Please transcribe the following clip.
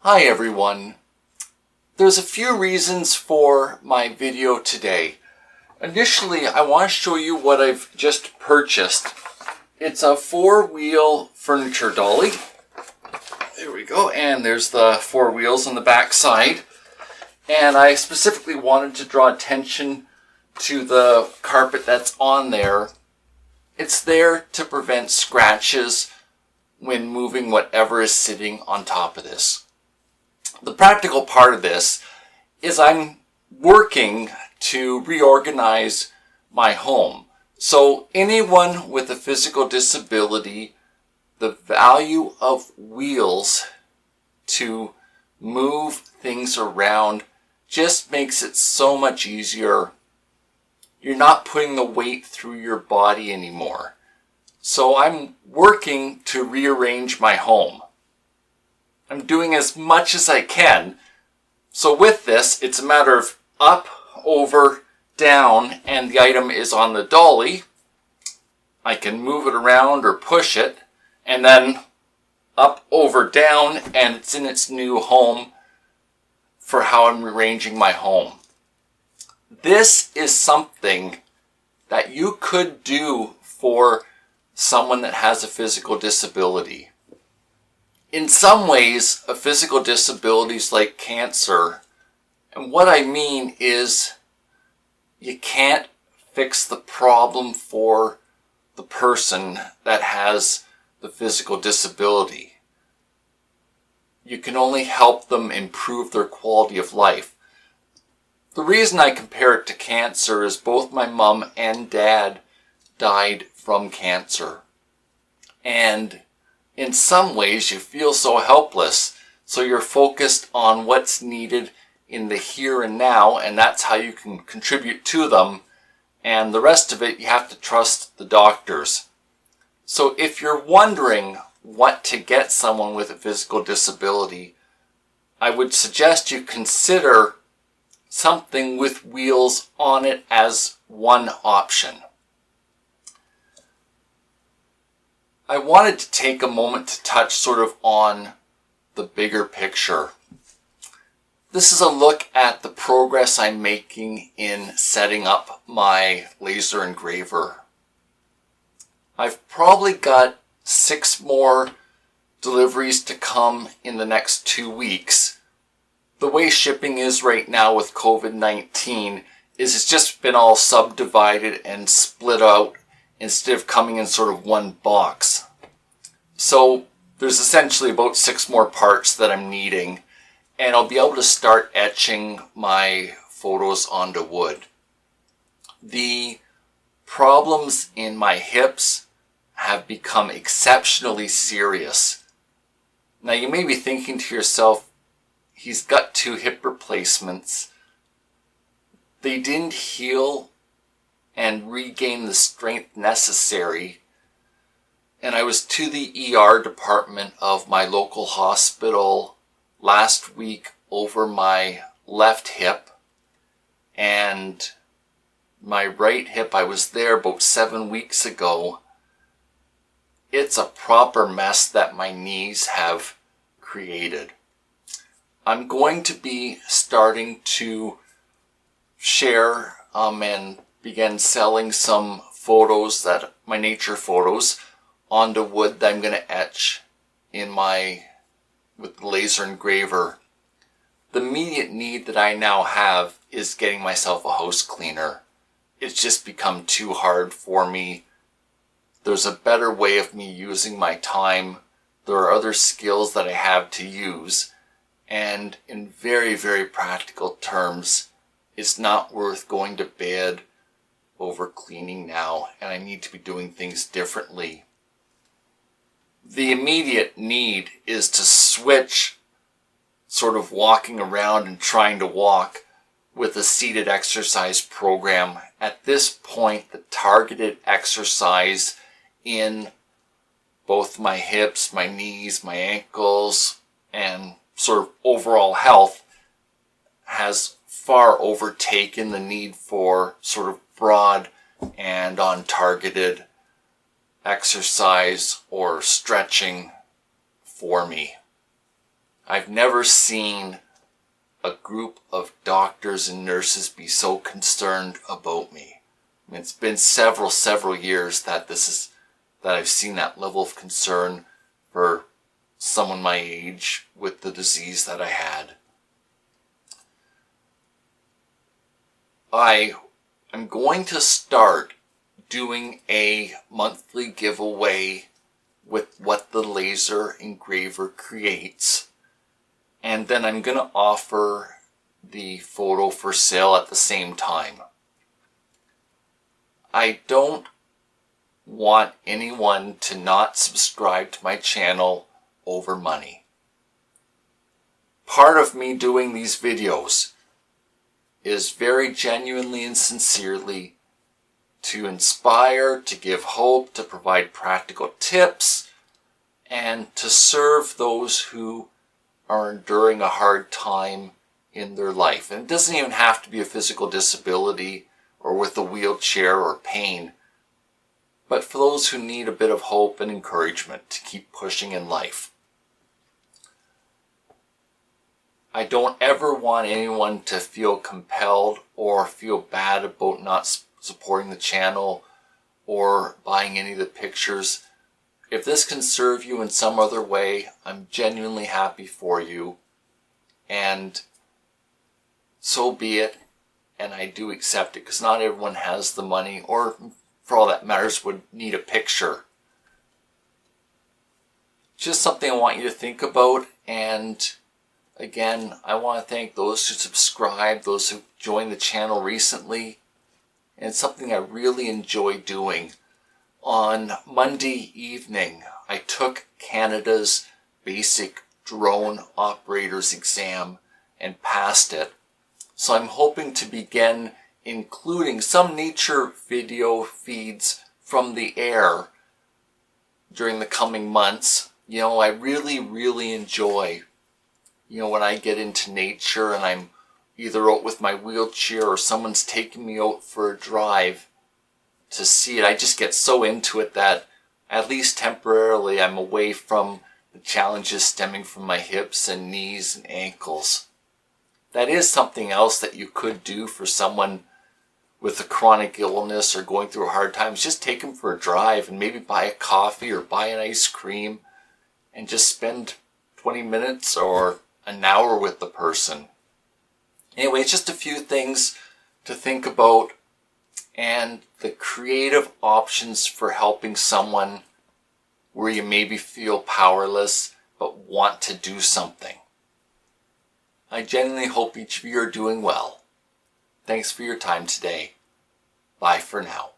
Hi everyone. There's a few reasons for my video today. Initially, I want to show you what I've just purchased. It's a 4-wheel furniture dolly. There we go, and there's the 4 wheels on the back side. And I specifically wanted to draw attention to the carpet that's on there. It's there to prevent scratches when moving whatever is sitting on top of this. The practical part of this is I'm working to reorganize my home. So anyone with a physical disability, the value of wheels to move things around just makes it so much easier. You're not putting the weight through your body anymore. So I'm working to rearrange my home. I'm doing as much as I can. So with this, it's a matter of up, over, down, and the item is on the dolly. I can move it around or push it, and then up, over, down, and it's in its new home for how I'm rearranging my home. This is something that you could do for someone that has a physical disability. In some ways, a physical disability is like cancer. And what I mean is you can't fix the problem for the person that has the physical disability. You can only help them improve their quality of life. The reason I compare it to cancer is both my mom and dad died from cancer. And in some ways, you feel so helpless, so you're focused on what's needed in the here and now, and that's how you can contribute to them, and the rest of it, you have to trust the doctors. So if you're wondering what to get someone with a physical disability, I would suggest you consider something with wheels on it as one option. I wanted to take a moment to touch sort of on the bigger picture. This is a look at the progress I'm making in setting up my laser engraver. I've probably got 6 more deliveries to come in the next 2 weeks. The way shipping is right now with COVID-19 is it's just been all subdivided and split out instead of coming in sort of one box. So there's essentially about 6 more parts that I'm needing, and I'll be able to start etching my photos onto wood. The problems in my hips have become exceptionally serious. Now you may be thinking to yourself, he's got 2 hip replacements. They didn't heal and regain the strength necessary. And I was to the ER department of my local hospital last week over my left hip, and my right hip, I was there about 7 weeks ago. It's a proper mess that my knees have created. I'm going to be starting to share and begin selling some photos, that my nature photos, onto wood that I'm going to etch with the laser engraver. The immediate need that I now have is getting myself a house cleaner. It's just become too hard for me. There's a better way of me using my time. There are other skills that I have to use. And in very, very practical terms, it's not worth going to bed over cleaning now, and I need to be doing things differently. The immediate need is to switch sort of walking around and trying to walk with a seated exercise program. At this point, the targeted exercise in both my hips, my knees, my ankles, and sort of overall health has far overtaken the need for sort of broad and on-targeted exercise or stretching for me. I've never seen a group of doctors and nurses be so concerned about me. I mean, it's been several years that I've seen that level of concern for someone my age with the disease that I had. I'm going to start doing a monthly giveaway with what the laser engraver creates. And then I'm going to offer the photo for sale at the same time. I don't want anyone to not subscribe to my channel over money. Part of me doing these videos is very genuinely and sincerely to inspire, to give hope, to provide practical tips, and to serve those who are enduring a hard time in their life. And it doesn't even have to be a physical disability or with a wheelchair or pain, but for those who need a bit of hope and encouragement to keep pushing in life. I don't ever want anyone to feel compelled or feel bad about not supporting the channel or buying any of the pictures. If this can serve you in some other way, I'm genuinely happy for you, and so be it, and I do accept it, because not everyone has the money, or for all that matters would need a picture. Just something I want you to think about. And again, I want to thank those who subscribe, those who joined the channel recently, and it's something I really enjoy doing. On Monday evening, I took Canada's basic drone operator's exam and passed it. So I'm hoping to begin including some nature video feeds from the air during the coming months. You know, I really enjoy, when I get into nature and I'm either out with my wheelchair or someone's taking me out for a drive to see it. I just get so into it that, at least temporarily, I'm away from the challenges stemming from my hips and knees and ankles. That is something else that you could do for someone with a chronic illness or going through hard times. Just take them for a drive and maybe buy a coffee or buy an ice cream and just spend 20 minutes or an hour with the person. Anyway, it's just a few things to think about, and the creative options for helping someone where you maybe feel powerless but want to do something. I genuinely hope each of you are doing well. Thanks for your time today. Bye for now.